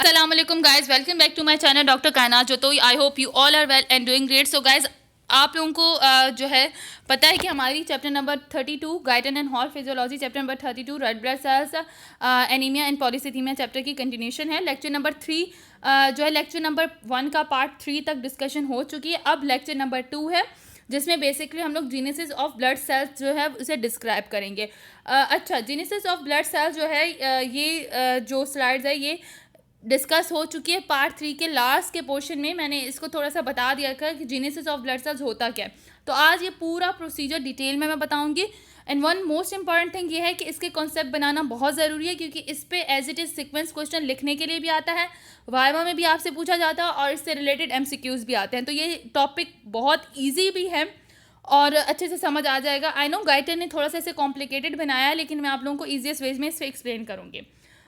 Assalamualaikum guys, welcome back to my channel Dr. Kainat Jotoi. I hope you all are well and doing great. So guys, आप लोगों को जो है पता है कि हमारी chapter number 32 Guyton and Hall physiology, chapter number 32 red blood cells, anaemia and polycythaemia chapter की कंटिन्यूशन है. लेक्चर नंबर 3 जो है लेक्चर नंबर 1 का पार्ट 3 तक डिस्कशन हो चुकी है. अब लेक्चर नंबर 2 है जिसमें बेसिकली हम लोग जीनेसिस ऑफ ब्लड सेल्स जो है उसे डिस्क्राइब करेंगे. अच्छा, जीनेसिस ऑफ ब्लड सेल्स जो है ये जो स्लाइड्स है ये डिस्कस हो चुकी है पार्ट 3 के लास्ट के पोर्शन में. मैंने इसको थोड़ा सा बता दिया था कि जीनेसिस ऑफ ब्लड सेल्स होता क्या है. तो आज ये पूरा प्रोसीजर डिटेल में मैं बताऊंगी. And one most important thing ये है कि इसके कॉन्सेप्ट बनाना बहुत ज़रूरी है क्योंकि इस पे as it is sequence question लिखने के लिए भी आता है, वाइवा में भी आपसे पूछा जाता है और इससे रिलेटेड एमसीक्यूज़ भी आते हैं. तो ये टॉपिक बहुत ईजी भी है और अच्छे से समझ आ जाएगा. आई नो गाइटर ने थोड़ा सा इसे कॉम्प्लिकेटेड बनाया है लेकिन मैं आप लोगों को ईजिएस्ट वेज में इसे एक्सप्लेन करूँगी.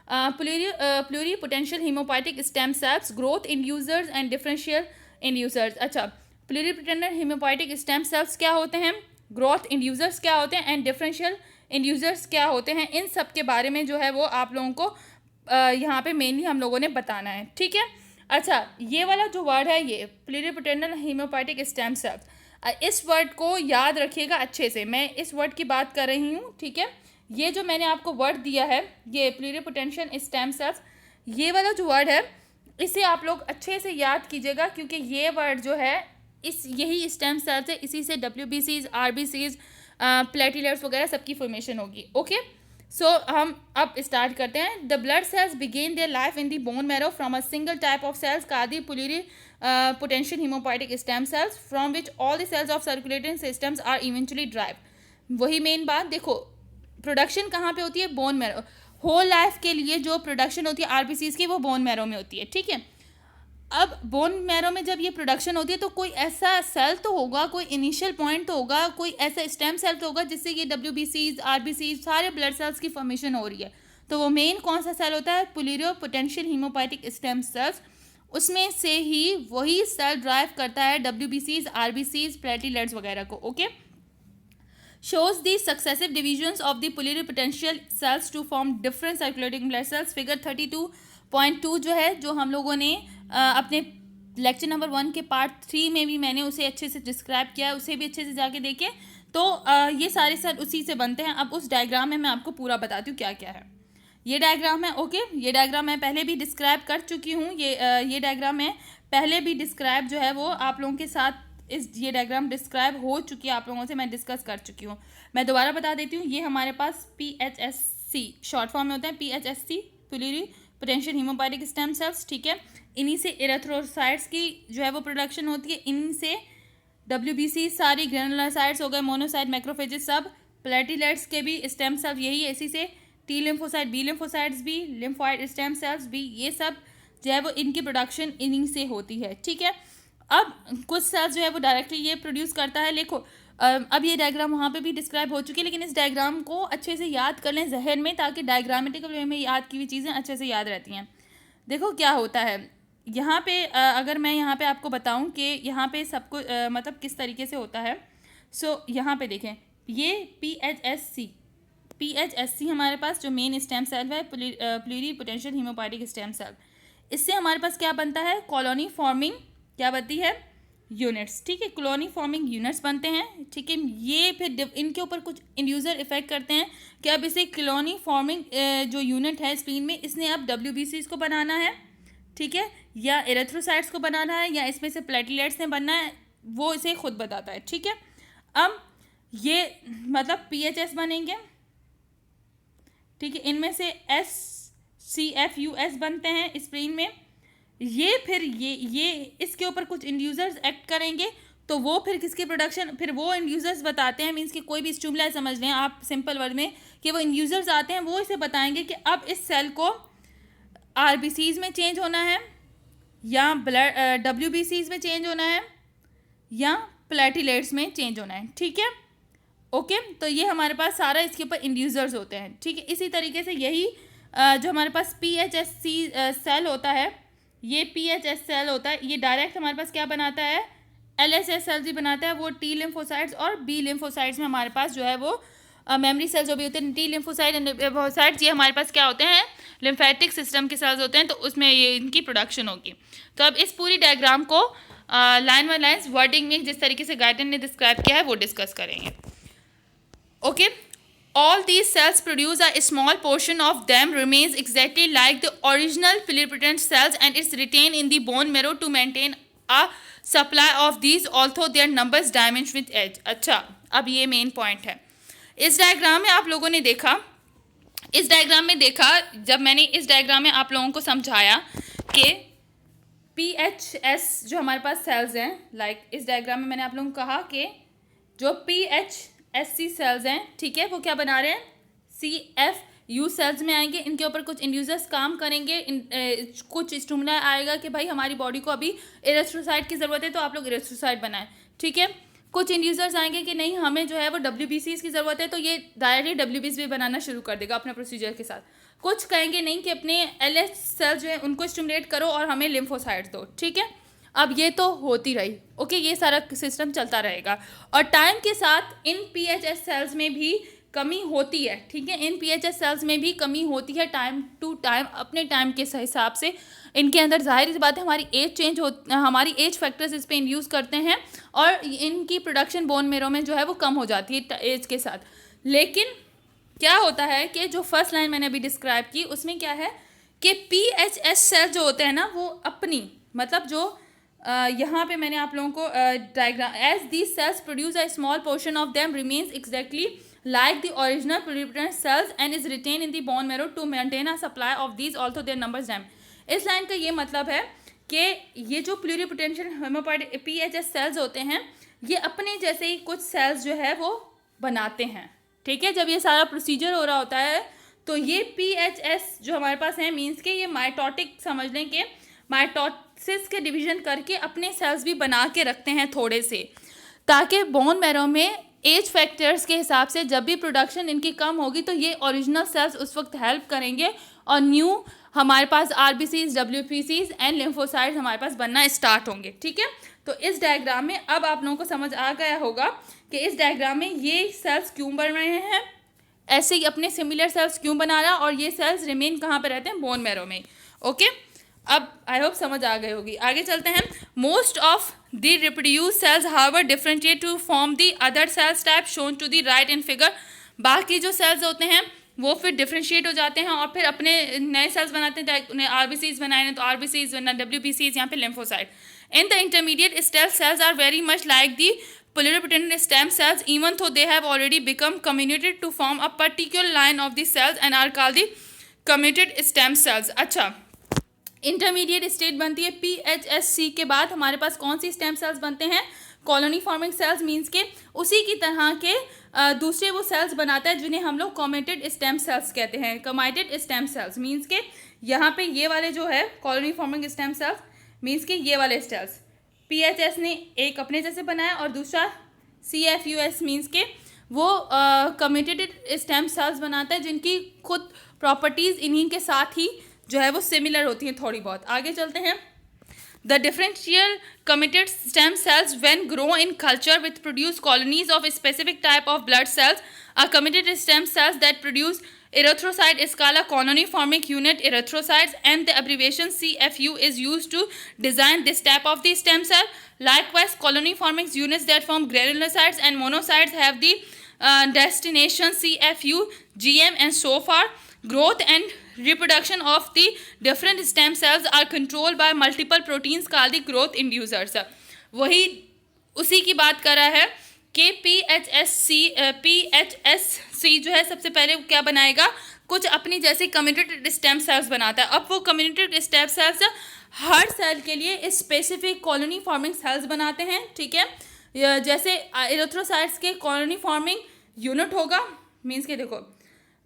Pluripotential haemopoietic stem cells, growth inducers and differential inducers. अच्छा, प्लूरीपोटेंशियल हीमोपाइटिक स्टेम सेल्स क्या होते हैं, ग्रोथ इंड्यूसर्स क्या होते हैं एंड डिफरेंशियल इंड्यूसर्स क्या होते हैं, इन सब के बारे में जो है वो आप लोगों को यहाँ पे मेनली हम लोगों ने बताना है. ठीक है. अच्छा, ये वाला जो वर्ड है ये प्लूरीपोटेंशियल हीमोपाइटिक स्टेम सेल्स, इस वर्ड को याद रखिएगा अच्छे से. मैं इस वर्ड की बात कर रही हूँ. ठीक है. ये जो मैंने आपको वर्ड दिया है ये प्लूरीपोटेंशियल स्टेम सेल्स, ये वाला जो वर्ड है इसे आप लोग अच्छे से याद कीजिएगा क्योंकि ये वर्ड जो है यही स्टेम सेल्स है, इसी से WBCs, RBCs, प्लेटलेट्स वगैरह सबकी फॉर्मेशन होगी. ओके. सो हम अब स्टार्ट करते हैं. The blood cells begin their life in the bone marrow from a single type of cells called pluripotential haemopoietic stem cells from which all the cells of circulating systems are eventually drive. वही main बात. देखो, production कहाँ पे होती है, bone marrow. Whole life के लिए जो प्रोडक्शन होती है आरबीसीज की वो बोन मैरो में होती है. ठीक है. अब बोन मैरो में जब ये प्रोडक्शन होती है तो कोई ऐसा सेल तो होगा, कोई इनिशियल पॉइंट तो होगा, कोई ऐसा स्टेम सेल तो होगा जिससे ये WBCs, RBCs सारे ब्लड सेल्स की फॉर्मेशन हो रही है. तो वो मेन कौन सा सेल होता है, प्लूरीपोटेंशियल हीमोपाइटिक स्टेम सेल्स. उसमें से ही वही सेल ड्राइव करता है WBCs, RBCs, प्लेटलेट्स वगैरह को. Okay. shows the successive divisions of the pluripotential cells to form different circulating blood cells. Figure 32.2 जो है जो हम लोगों ने अपने लेक्चर नंबर 1 के पार्ट 3 में भी मैंने उसे अच्छे से डिस्क्राइब किया है, उसे भी अच्छे से जाके देखें. तो ये सारे सेल उसी से बनते हैं. अब उस डायग्राम में मैं आपको पूरा बताती हूँ क्या क्या है. ये डायग्राम है. ओके. ये डायग्राम मैं पहले भी डिस्क्राइब कर चुकी हूँ. ये डायग्राम मैं पहले भी डिस्क्राइब जो है वो आप लोगों के साथ ये डायग्राम डिस्क्राइब हो चुकी है, आप लोगों से मैं डिस्कस कर चुकी हूँ. मैं दोबारा बता देती हूँ. ये हमारे पास PHSC शॉर्ट फॉर्म में होता है. PHSC pluripotential haemopoietic stem cells. ठीक है. इन्हीं से इरेथ्रोसाइट्स की जो है वो प्रोडक्शन होती है. इन्हीं से WBC सारी ग्रेनुलोसाइट्स हो गए, मोनोसाइट, मैक्रोफेजेस सब. प्लेटलेट्स के भी स्टेम सेल्स यही है. इसी से T लिम्फोसाइट, B लिम्फोसाइट्स भी, लिम्फोइड स्टेम सेल्स भी, ये सब जो है वो इनकी प्रोडक्शन इन्हीं से होती है. ठीक है. अब कुछ सेल्स जो है वो डायरेक्टली ये प्रोड्यूस करता है. देखो, अब ये डायग्राम वहाँ पे भी डिस्क्राइब हो चुकी है लेकिन इस डायग्राम को अच्छे से याद कर लें जहन में ताकि डायग्रामेटिकल वे में याद की हुई चीज़ें अच्छे से याद रहती हैं. देखो क्या होता है यहाँ पे. अगर मैं यहाँ पे आपको बताऊँ कि यहाँ पे सबको मतलब किस तरीके से होता है. सो यहाँ पे देखें, ये PHSC हमारे पास जो मेन स्टेम सेल है प्लूरीपोटेंशियल हीमोपाइटिक स्टेम सेल. इससे हमारे पास क्या बनता है, कॉलोनी फॉर्मिंग क्या बनती है, यूनिट्स. ठीक है. कॉलोनी फॉर्मिंग यूनिट्स बनते हैं. ठीक है. ये फिर इनके ऊपर कुछ इंड्यूसर इफेक्ट करते हैं कि अब इसे कॉलोनी फॉर्मिंग जो यूनिट है स्प्लीन में, इसने अब WBCs को बनाना है. ठीक है. या इरेथ्रोसाइट्स को बनाना है या इसमें से प्लेटलेट्स ने बनना है, वो इसे खुद बताता है. ठीक है. अब ये मतलब PHS बनेंगे. ठीक है. इनमें से SCFUS बनते हैं स्प्लीन में. ये फिर ये इसके ऊपर कुछ इंड्यूसर्स एक्ट करेंगे तो वो फिर किसकी प्रोडक्शन, फिर वो इंड्यूसर्स बताते हैं. मीन्स कि कोई भी स्टिमुलाई समझ लें आप सिंपल वर्ड में कि वो इंड्यूसर्स आते हैं, वो इसे बताएंगे कि अब इस सेल को RBCs में चेंज होना है या ब्लड WBCs में चेंज होना है या प्लेटलेट्स में चेंज होना है. ठीक है. ओके. तो ये हमारे पास सारा इसके ऊपर इंड्यूसर्स होते हैं. ठीक है. इसी तरीके से यही जो हमारे पास PHSC सेल होता है, ये PHS सेल होता है, ये डायरेक्ट हमारे पास क्या बनाता है, LSS सेल भी बनाता है. वो T लिम्फोसाइट्स और B लिम्फोसाइट्स में हमारे पास जो है वो मेमोरी सेल्स जो भी होते हैं, टी लिम्फोसाइट एंड लिम्फोसाइट्स, ये हमारे पास क्या होते हैं, लिम्फेटिक सिस्टम के सेल्स होते हैं, तो उसमें ये इनकी प्रोडक्शन होगी। तो अब इस पूरी डायग्राम को लाइन बाय लाइन वर्डिंग में जिस तरीके से गाइडन ने डिस्क्राइब किया है वो डिस्कस करेंगे। Okay, all these cells produce a small portion of them remains exactly like the original pluripotent cells and is retained in the bone marrow to maintain a supply of these although their numbers diminish with age। अच्छा, अब ये main point है। इस diagram में आप लोगों ने देखा, जब मैंने इस डायग्राम में आप लोगों को समझाया कि PHS जो हमारे पास सेल्स हैं, इस डायग्राम में मैंने आप लोगों को कहा कि जो PHSC सेल्स हैं, ठीक है, वो क्या बना रहे हैं, CFU सेल्स में आएंगे। इनके ऊपर कुछ इंड्यूसर्स काम करेंगे, कुछ स्टिमुला आएगा कि भाई हमारी बॉडी को अभी इरेथ्रोसाइट की ज़रूरत है तो आप लोग इरेथ्रोसाइट बनाएं, ठीक है। कुछ इंड्यूसर्स आएंगे कि नहीं हमें जो है वो WBCs की ज़रूरत है, तो ये डायरेक्टली WBC भी बनाना शुरू कर देगा अपने प्रोसीजर के साथ। कुछ कहेंगे नहीं कि अपने LH सेल्स जो है उनको स्टिमुलेट करो और हमें लिम्फोसाइट्स दो, ठीक है। अब ये तो होती रही, ओके, ये सारा सिस्टम चलता रहेगा और टाइम के साथ इन PHS सेल्स में भी कमी होती है, ठीक है, इन PHS सेल्स में भी कमी होती है टाइम टू टाइम, अपने टाइम के हिसाब से। इनके अंदर जाहिर सी बात है हमारी एज चेंज हो, हमारी एज फैक्टर्स इस पर इंड्यूस करते हैं और इनकी प्रोडक्शन बोन मेरो में जो है वो कम हो जाती है एज के साथ। लेकिन क्या होता है कि जो फर्स्ट लाइन मैंने अभी डिस्क्राइब की उसमें क्या है कि PHS सेल जो होते हैं ना वो अपनी, मतलब जो यहाँ पे मैंने आप लोगों को diagram, as these cells produce a small portion of them remains exactly like the original pluripotent cells and is retained in the bone marrow to maintain a supply of these although their numbers dim। इस line का ये मतलब है कि ये जो प्लूरिपोटेंशियल हेमोपोइएटिक PHS sales होते हैं ये अपने जैसे ही कुछ सेल्स जो है वो बनाते हैं, ठीक है। जब ये सारा प्रोसीजर हो रहा होता है तो ये PHS जो हमारे पास है मीन्स के ये माइटोटिक समझ लें कि माइटोसिस के डिवीजन करके अपने सेल्स भी बना के रखते हैं थोड़े से, ताकि बोन मैरो में एज फैक्टर्स के हिसाब से जब भी प्रोडक्शन इनकी कम होगी तो ये ओरिजिनल सेल्स उस वक्त हेल्प करेंगे और न्यू हमारे पास RBCs, WBCs एंड लिम्फोसाइट्स हमारे पास बनना स्टार्ट होंगे, ठीक है। तो इस डायग्राम में अब आप लोगों को समझ आ गया होगा कि इस डायग्राम में ये सेल्स क्यों बन रहे हैं, ऐसे ही अपने सिमिलर सेल्स क्यों बना रहा और ये सेल्स रिमेन कहाँ पर रहते हैं, बोन मैरो में, ओके। अब आई होप समझ आ गई होगी। आगे चलते हैं। Most of the reproduce cells however differentiate to form the other cells type shown to the right in figure. बाकी जो सेल्स होते हैं वो फिर डिफरेंशिएट हो जाते हैं और फिर अपने नए सेल्स बनाते हैं, उन्हें RBCs बनाए हैं तो RBCs वरना WBCs, यहाँ पे lymphocyte. In the intermediate stage cells are very much like the pluripotent stem cells even though they have already become comminuted to form a particular line of the cells and are called the comminuted stem cells। अच्छा, intermediate state बनती है PHSC के बाद हमारे पास कौन सी stem cells बनते हैं, colony forming sales, means के उसी की तरह के दूसरे वो सेल्स बनाता है जिन्हें हम लोग कॉमेटेड स्टेम सेल्स कहते हैं। कॉमेटेड स्टेम सेल्स मींस के यहाँ पे ये वाले जो है colony forming stem cells means के ये वाले सेल्स PHS ने एक अपने जैसे बनाया और दूसरा CFUS मींस के वो कॉमेटेड स्टेम सेल्स बनाता है जिनकी खुद प्रॉपर्टीज़ इन्हीं के साथ ही जो है वो सिमिलर होती हैं थोड़ी बहुत। आगे चलते हैं। The differential committed stem cells when grow in culture with produce colonies of specific type of blood cells. A committed stem cells that produce erythrocyte is called a colony forming unit erythrocytes and the abbreviation CFU is used to design this type of the stem cell। Likewise, colony forming units that form granulocytes and monocytes have the destination CFU, GM and so far growth and reproduction of the different stem cells are controlled by multiple proteins called the growth inducers। वही उसी की बात कर रहा है कि PHSC जो है सबसे पहले क्या बनाएगा, कुछ अपनी जैसे कम्युनिटेड स्टेम सेल्स बनाता है। अब वो कम्युनिटेड स्टेम सेल्स हर सेल के लिए स्पेसिफिक कॉलोनी फॉर्मिंग सेल्स बनाते हैं, ठीक है। जैसे इरेथ्रोसाइट्स के कॉलोनी फॉर्मिंग यूनिट होगा, मीन्स के देखो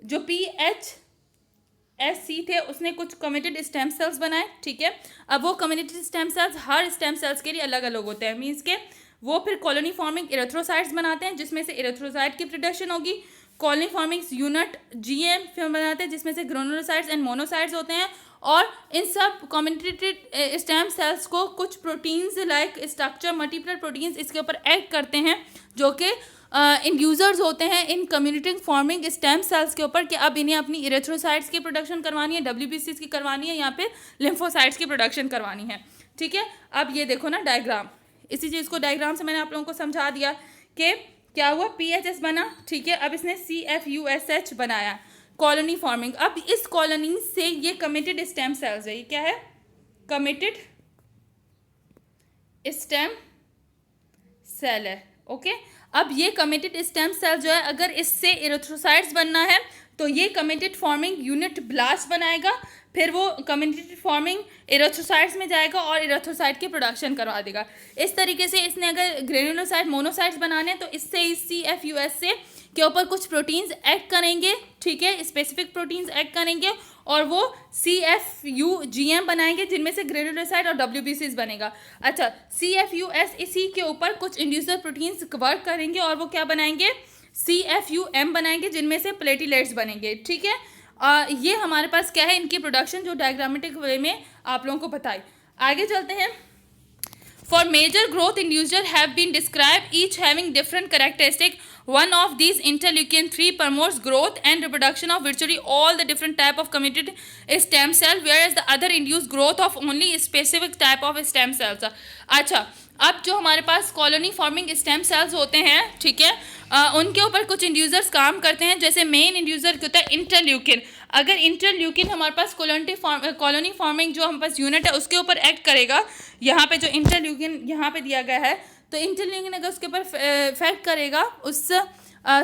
जो PHSC थे उसने कुछ कम्युनिटेड स्टेम सेल्स बनाए, ठीक है। अब वो कम्युनिटेड स्टेम सेल्स हर स्टेम सेल्स के लिए अलग अलग होते हैं, मीन्स के वो फिर कॉलोनी फॉर्मिंग इरेथ्रोसाइट्स बनाते हैं जिसमें से इरेथ्रोसाइट की प्रोडक्शन होगी। कॉलोनी फॉर्मिंग यूनिट GM फिर बनाते हैं जिसमें से ग्रेनुलोसाइट्स एंड मोनोसाइट्स होते हैं। और इन सब कम्युनिटेड स्टेम सेल्स को कुछ proteins like structure multiple proteins इसके ऊपर ऐड करते हैं जो कि इंड्यूसर्स होते हैं इन कम्युनिकेटिंग फॉर्मिंग स्टेम सेल्स के ऊपर कि अब इन्हें अपनी इरेथ्रोसाइट्स की प्रोडक्शन करवानी है, WBCs की करवानी है या फिर लिम्फोसाइट्स की प्रोडक्शन करवानी है। ठीक है, अब ये देखो ना डायग्राम, इसी चीज़ को डायग्राम से मैंने आप लोगों को समझा दिया कि क्या हुआ, PHS बना। ठीक है, अब इसने CFUSH बनाया, कॉलोनी फॉर्मिंग। अब इस कॉलोनी से ये कमिटेड स्टेम सेल्स है, ये क्या है, कमिटेड स्टेम सेल है। ओके, अब ये कमिटेड स्टेम सेल जो है, अगर इससे इरेथ्रोसाइट्स बनना है तो ये कमिटेड फॉर्मिंग यूनिट ब्लास्ट बनाएगा, फिर वो कमिटेड फॉर्मिंग इरेथ्रोसाइट्स में जाएगा और इरेथ्रोसाइट की प्रोडक्शन करवा देगा। इस तरीके से इसने अगर ग्रेनुलोसाइट मोनोसाइट्स बनाने हैं तो इससे इस CFUS से के ऊपर कुछ प्रोटीन्स एक्ट करेंगे। ठीक है, स्पेसिफिक प्रोटीन्स एक्ट करेंगे और वो CFUGM बनाएंगे, जिनमें से ग्रेनुलोसाइट और WBCs बनेगा। अच्छा, CFUS इसी के ऊपर कुछ इंड्यूसर प्रोटीन्स वर्क करेंगे और वो क्या बनाएंगे, CFUM बनाएंगे, जिनमें से प्लेटिलेट्स बनेंगे। ठीक है, ये हमारे पास क्या है, इनकी प्रोडक्शन जो डायग्रामेटिक वे में आप लोगों को बताई। आगे चलते हैं। For major growth inducer have been described, each having different characteristic. One of these, interleukin-3, promotes growth and reproduction of virtually all the different type of committed stem cell, whereas the other induce growth of only specific type of stem cells. अच्छा, अब जो हमारे पास colony forming stem cells होते हैं, ठीक है, उनके ऊपर कुछ इंड्यूसर्स काम करते हैं। जैसे मेन इंड्यूसर क्या होता है, इंटरल्यूकिन। अगर इंटरल्यूकिन हमारे पास कॉलोनी फॉर्मिंग जो हमारे पास यूनिट है उसके ऊपर एक्ट करेगा, यहाँ पे जो इंटरल्यूकिन यहाँ पे दिया गया है, तो इंटरल्यूकिन अगर उसके ऊपर इफेक्ट करेगा उस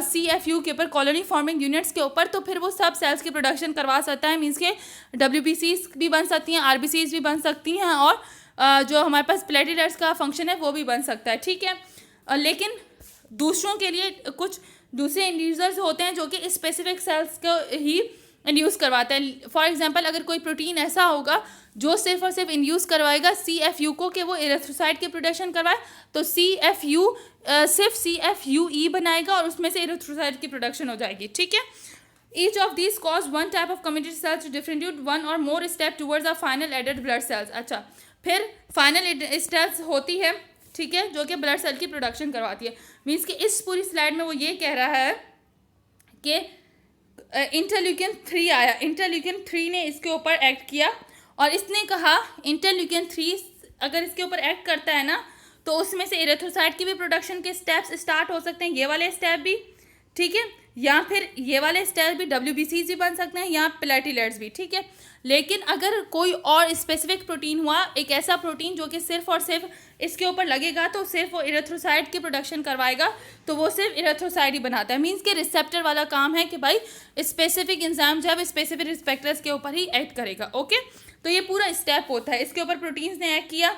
CFU के ऊपर, कॉलोनी फॉर्मिंग यूनिट्स के ऊपर, तो फिर वो सब सेल्स की प्रोडक्शन करवा सकता है। मीन्स के WBCs भी बन सकती हैं, RBCs भी बन सकती हैं, और जो हमारे पास प्लेटिलेट्स का फंक्शन है वो भी बन सकता है। ठीक है, लेकिन दूसरों के लिए कुछ दूसरे इंड्यूसर्स होते हैं जो कि स्पेसिफिक सेल्स को ही इंड्यूस करवाते हैं। फॉर एग्जांपल, अगर कोई प्रोटीन ऐसा होगा जो सिर्फ और सिर्फ इंड्यूस करवाएगा CFU को कि वो इरेथ्रोसाइट की प्रोडक्शन करवाए, तो सिर्फ CFUE बनाएगा और उसमें से इरेथ्रोसाइट की प्रोडक्शन हो जाएगी। ठीक है, Each of these cause one type of committed cells to differentiate one or more step towards a final added blood cells. अच्छा, फिर फाइनल स्टेप्स होती है, ठीक है, जो कि ब्लड सेल की प्रोडक्शन करवाती है। मीन्स कि इस पूरी स्लाइड में वो ये कह रहा है कि इंटरल्यूकिन-3 आया, इंटरल्यूकिन-3 ने इसके ऊपर एक्ट किया और इसने कहा इंटरल्यूकिन-3 अगर इसके ऊपर एक्ट करता है ना, तो उसमें से इरेथ्रोसाइट की भी प्रोडक्शन के स्टेप्स स्टार्ट हो सकते हैं, ये वाले स्टेप भी, ठीक है, या फिर ये वाले स्टेप भी, WBCs भी बन सकते हैं, या प्लेटिलेट्स भी। ठीक है, लेकिन अगर कोई और स्पेसिफिक प्रोटीन हुआ, एक ऐसा प्रोटीन जो कि सिर्फ और सिर्फ इसके ऊपर लगेगा तो सिर्फ वो इरेथ्रोसाइट की प्रोडक्शन करवाएगा, तो वो सिर्फ इरेथ्रोसाइट ही बनाता है। मीन्स के रिसेप्टर वाला काम है कि भाई स्पेसिफिक एंजाइम जब स्पेसिफिक रिसेप्टर्स के ऊपर ही एक्ट करेगा। ओके, तो ये पूरा स्टेप होता है। इसके ऊपर प्रोटीन्स ने एक्ट किया,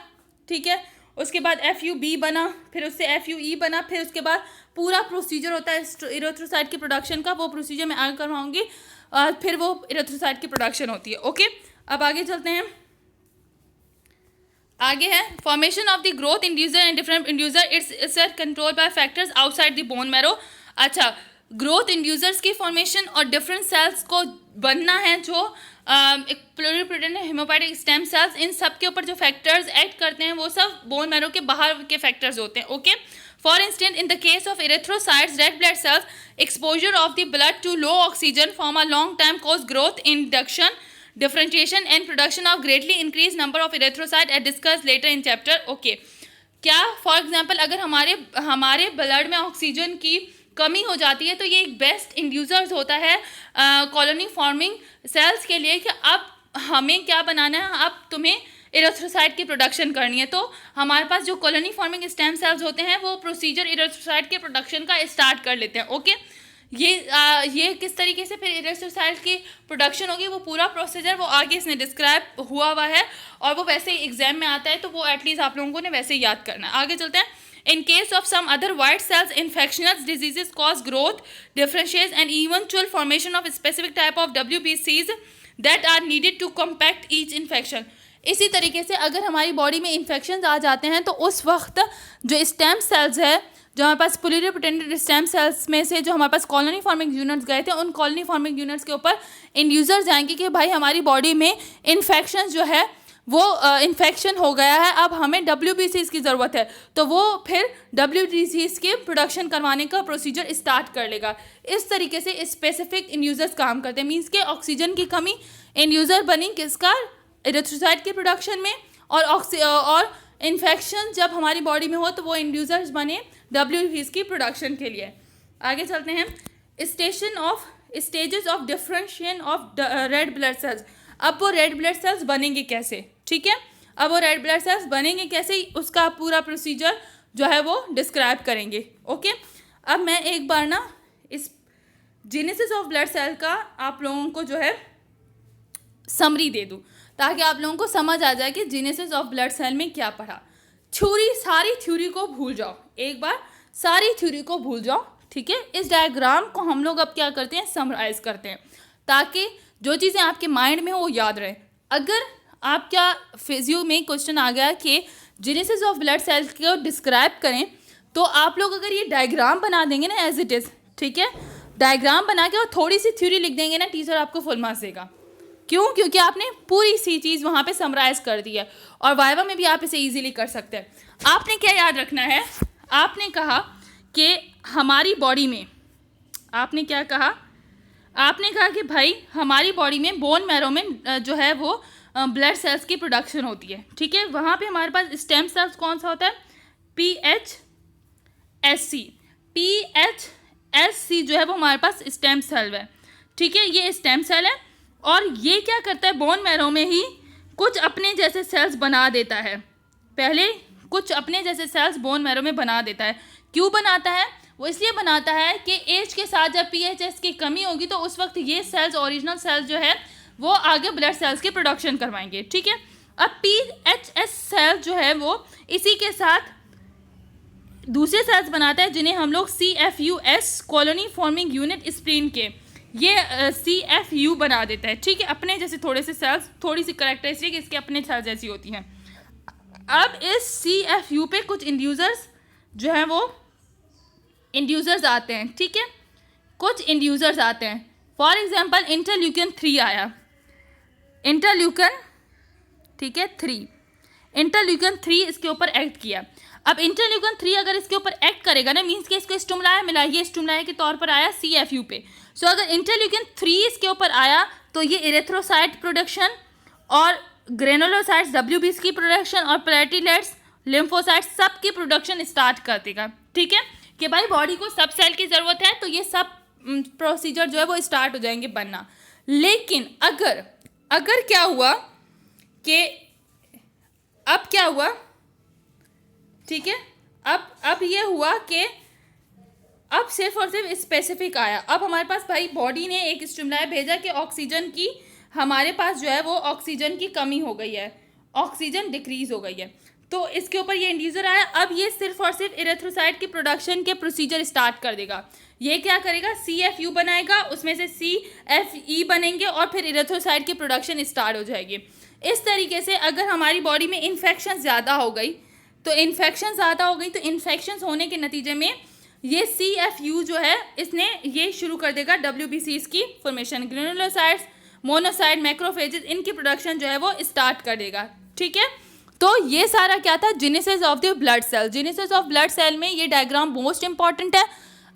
ठीक है, उसके बाद FUB बना, फिर उससे FUE बना, फिर उसके बाद पूरा प्रोसीजर होता है इरेथ्रोसाइट की प्रोडक्शन का, वो प्रोसीजर मैं आगे करवाऊंगी, फिर वो इरेथ्रोसाइट की प्रोडक्शन होती है। ओके, अब आगे चलते हैं। आगे है formation of the growth inducer and different inducer, it's control by factors outside the bone marrow. अच्छा, ग्रोथ इंड्यूसर्स की फॉर्मेशन और डिफरेंट सेल्स को बनना है जो एक प्लूरिपोटेंट हेमोपोएटिक स्टेम सेल्स, इन सब के ऊपर जो फैक्टर्स एक्ट करते हैं वो सब बोन मैरो के बाहर के फैक्टर्स होते हैं। Okay, for instance in the case of erythrocytes, red blood cells, exposure of the blood to low oxygen form a long time cause growth, induction, differentiation and production of greatly increase number of erythrocyte as discuss later in chapter. Okay, क्या for example अगर हमारे blood में oxygen की कमी हो जाती है तो ये एक बेस्ट इंड्यूसर्स होता है कॉलोनी फॉर्मिंग सेल्स के लिए कि अब हमें क्या बनाना है, अब तुम्हें इरेथ्रोसाइट की प्रोडक्शन करनी है। तो हमारे पास जो कॉलोनी फॉर्मिंग स्टेम सेल्स होते हैं वो प्रोसीजर इरेथ्रोसाइट के प्रोडक्शन का स्टार्ट कर लेते हैं। ओके, ये किस तरीके से फिर इरेथ्रोसाइट की प्रोडक्शन होगी, वो पूरा प्रोसीजर वो आगे इसने डिस्क्राइब हुआ है और वो वैसे ही एग्जाम में आता है, तो वो एटलीस्ट आप लोगों ने वैसे ही याद करना है। आगे चलते हैं। In case of some other white cells, infectious diseases cause growth, differentiation and eventual formation of specific type of WBCs that are needed to combat each infection. इसी तरीके से अगर हमारी बॉडी में इन्फेक्शंस आ जाते हैं तो उस वक्त जो स्टेम सेल्स है, जो हमारे पास प्लूरिपोटेंट स्टेम सेल्स में से जो हमारे पास कॉलोनी फॉर्मिंग यूनिट्स गए थे, उन कॉलोनी फॉर्मिंग यूनिट्स के ऊपर इंड्यूसर जाएंगे कि भाई हमारी बॉडी में इन्फेक्शन जो है वो इन्फेक्शन हो गया है, अब हमें WBCs की ज़रूरत है, तो वो फिर WBCs के प्रोडक्शन करवाने का प्रोसीजर स्टार्ट कर लेगा। इस तरीके से स्पेसिफिक इंड्यूसर्स काम करते हैं, मीन्स के ऑक्सीजन की कमी इंड्यूसर बनी किसका, एरिथ्रोसाइट के प्रोडक्शन में, और इन्फेक्शन जब हमारी बॉडी में हो तो वो इंड्यूसर्स बने WBCs की प्रोडक्शन के लिए। आगे चलते हैं, stages of differentiation of red blood sales. अब वो रेड ब्लड सेल्स बनेंगे कैसे, ठीक है, अब वो रेड ब्लड सेल्स बनेंगे कैसे, उसका पूरा प्रोसीजर जो है वो डिस्क्राइब करेंगे। ओके, अब मैं एक बार ना इस जेनेसिस ऑफ ब्लड सेल का आप लोगों को जो है समरी दे दूँ, ताकि आप लोगों को समझ आ जाए कि जेनेसिस ऑफ ब्लड सेल में क्या पढ़ा। सारी थ्योरी को भूल जाओ, एक बार सारी थ्योरी को भूल जाओ, ठीक है। इस डायग्राम को हम लोग अब क्या करते हैं, समराइज करते हैं, ताकि जो चीज़ें आपके माइंड में हो वो याद रहे। अगर आपका फिजियो में क्वेश्चन आ गया कि जेनेसिस ऑफ ब्लड सेल को डिस्क्राइब करें, तो आप लोग अगर ये डायग्राम बना देंगे ना एज इट इज़, ठीक है, डायग्राम बना के और थोड़ी सी थ्योरी लिख देंगे ना, टीचर आपको फुल मार्क्स देगा। क्यों? क्योंकि आपने पूरी सी चीज़ वहाँ पे समराइज कर दी है, और वाइवा में भी आप इसे इजीली कर सकते हैं। आपने क्या याद रखना है, आपने कहा कि हमारी बॉडी में, आपने क्या कहा, आपने कहा कि भाई हमारी बॉडी में बोन मैरो में जो है वो ब्लड सेल्स की प्रोडक्शन होती है, ठीक है। वहाँ पे हमारे पास स्टेम सेल्स कौन सा होता है, PHSC। PHSC जो है वो हमारे पास स्टेम सेल है, ठीक है, ये स्टेम सेल है, और ये क्या करता है, बोन मैरो में ही कुछ अपने जैसे सेल्स बना देता है। पहले कुछ अपने जैसे सेल्स बोन मैरो में बना देता है। क्यों बनाता है? वो इसलिए बनाता है कि एज के साथ जब PHS की कमी होगी तो उस वक्त ये सेल्स, ओरिजिनल सेल्स जो है वो आगे ब्लड सेल्स की प्रोडक्शन करवाएंगे, ठीक है। अब PHS सेल जो है वो इसी के साथ दूसरे सेल्स बनाता है, जिन्हें हम लोग CFUS, colony forming unit spleen के, ये CFU बना देता है, ठीक है। अपने जैसे थोड़े से सेल्स, थोड़ी सी कैरेक्टरिस्टिक इसके अपने सेल्स जैसी होती हैं। अब इस CFU पे कुछ इंड्यूसर्स जो हैं वो इंड्यूसर्स आते हैं, ठीक है, कुछ इंड्यूसर्स आते हैं। फॉर एग्जांपल इंटरल्यूकिन 3 आया, इंटरल्यूकिन, ठीक है, 3, इंटरल्यूकिन 3 इसके ऊपर एक्ट किया। अब इंटरल्यूकिन 3 अगर इसके ऊपर एक्ट करेगा ना, मीन्स कि इसको स्टिमुलाई मिला, ये स्टिमुलाई के तौर पर आया CFU पे। सो अगर इंटरल्यूकिन 3 इसके ऊपर आया तो ये इरेथ्रोसाइट प्रोडक्शन और ग्रेनुलोसाइट्स WBC की प्रोडक्शन और प्लेटलेट्स, लिम्फोसाइट्स सब की प्रोडक्शन स्टार्ट कर देगा, ठीक है, कि भाई बॉडी को सब सेल की ज़रूरत है, तो ये सब प्रोसीजर जो है वो स्टार्ट हो जाएंगे बनना। लेकिन अगर क्या हुआ कि अब क्या हुआ, ठीक है, अब ये हुआ कि अब सिर्फ और सिर्फ स्पेसिफिक आया। अब हमारे पास भाई बॉडी ने एक स्टिमुलाई भेजा कि ऑक्सीजन की, हमारे पास जो है वो ऑक्सीजन की कमी हो गई है, ऑक्सीजन डिक्रीज हो गई है, तो इसके ऊपर ये इंड्यूसर आया। अब ये सिर्फ और सिर्फ इरेथ्रोसाइट की प्रोडक्शन के प्रोसीजर स्टार्ट कर देगा। ये क्या करेगा, CFU बनाएगा, उसमें से CFE बनेंगे और फिर इरेथ्रोसाइट की प्रोडक्शन स्टार्ट हो जाएगी। इस तरीके से अगर हमारी बॉडी में इन्फेक्शन ज़्यादा हो गई तो इन्फेक्शन होने के नतीजे में ये CFU जो है इसने ये शुरू कर देगा WBCs की फॉर्मेशन, ग्रेनुलोसाइट्स, मोनोसाइट, मैक्रोफेजेस, इनकी प्रोडक्शन जो है वो स्टार्ट कर देगा, ठीक है। तो ये सारा क्या था, genesis of the blood cell. Genesis of blood cell में ये डायग्राम मोस्ट इंपॉर्टेंट है।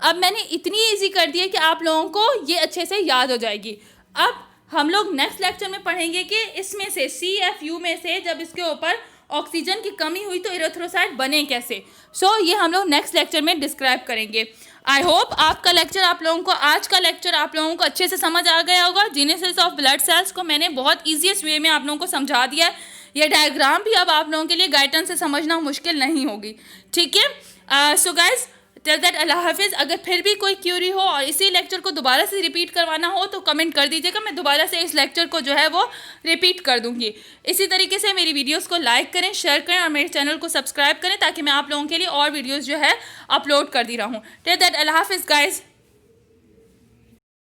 अब मैंने इतनी ईजी कर दी है कि आप लोगों को ये अच्छे से याद हो जाएगी। अब हम लोग नेक्स्ट लेक्चर में पढ़ेंगे कि इसमें से CFU में से जब इसके ऊपर ऑक्सीजन की कमी हुई तो इरेथ्रोसाइट बने कैसे। ये हम लोग नेक्स्ट लेक्चर में डिस्क्राइब करेंगे। आई होप आपका लेक्चर, आप लोगों को आज का लेक्चर आप लोगों को अच्छे से समझ आ गया होगा। जेनेसिस ऑफ ब्लड सेल्स को मैंने बहुत ईजीएस्ट वे में आप लोगों को समझा दिया है। यह डायग्राम भी अब आप लोगों के लिए गाइडेंस से समझना मुश्किल नहीं होगी, ठीक है। सो गाइज टिल दैट अल्लाह हाफिज़। अगर फिर भी कोई क्यूरी हो और इसी लेक्चर को दोबारा से रिपीट करवाना हो तो कमेंट कर दीजिएगा, मैं दोबारा से इस लेक्चर को जो है वो रिपीट कर दूंगी। इसी तरीके से मेरी वीडियोस को लाइक करें, शेयर करें और मेरे चैनल को सब्सक्राइब करें, ताकि मैं आप लोगों के लिए और वीडियोस जो है अपलोड कर दी रहूँ। टिल दैट अल्लाह हाफिज़ गाइज।